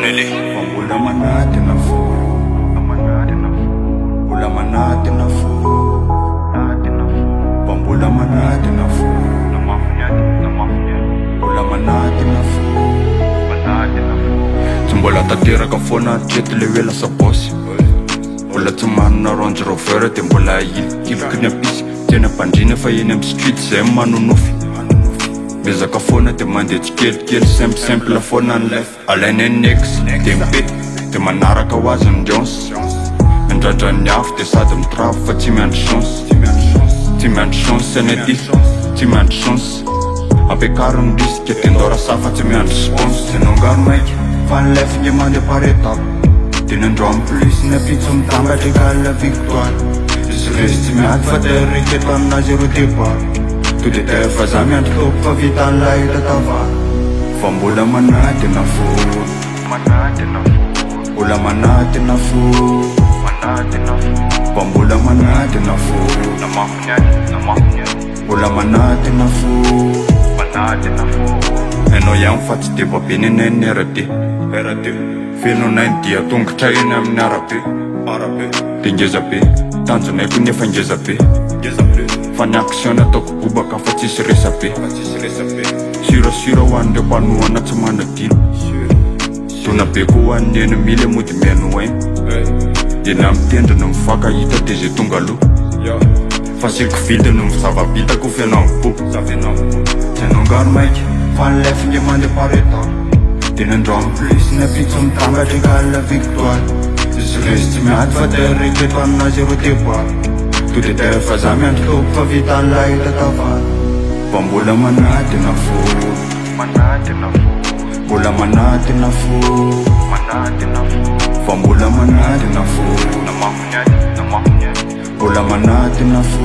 Fonele Mbola manate na fo Mbola manate na fo Mbola manate na fo Mbola manate na fo Mbola tateraka fona treto le wela sa bossy Mbola tsy manana Range Rover de mbola ilkivoky ny apisy Tena pandrina fa eny am street zay manonofy Bezaka fona de mandeha tsikelikely simple fona ny life Alainy nex de mipety de manaraka ho azy ny Jones Mindrandra ny afo de sady mitravo fa tsy miandry chance Tsy miandry chance any aty tsy miandry chance Ampekaro ny risque de ndora safa tsy miandry sponsor Tsy nongano maiky fa ny life nge mandeha par étape De nandroa plus ny apitso mitambatra égale victoire Izy resy tsy miady fa de riketo amina zéro départ To de fa za miandry toko fa vita ny lahita tavara Fa mbola manady na fo Mbola manady na fo Fa mbola manady na fo Mbola manady na fo Hainao ihany fa tsy de babe nenay RD Feno nay dia tongotra eny amin'ny arabe De ngeza be tanjonay ko nefa ngeza be Fa ny action ataoko bobaka fa tsisy resa be Sirasira ho an'ireo mpanohana tsy manadino Tona be ko ho an'ny ennemi le mody miaino ainy Eny amin'ny tendra no mivaka hita de zay tonga aloha Fa siko vidy no mizava-bitako fianao po Tsy nongano maiky fa ny life nge mandeha par étape De nandroa plus ny apitso mitambatra égale victoire Izy resy tsy miady fa de riketo amina zéro départ To de fa za miandry toko fa vita ny lahita tavara Fa mbola manady na fo Mbola manady na fo Fa mbola manady na fo Mbola manady na fo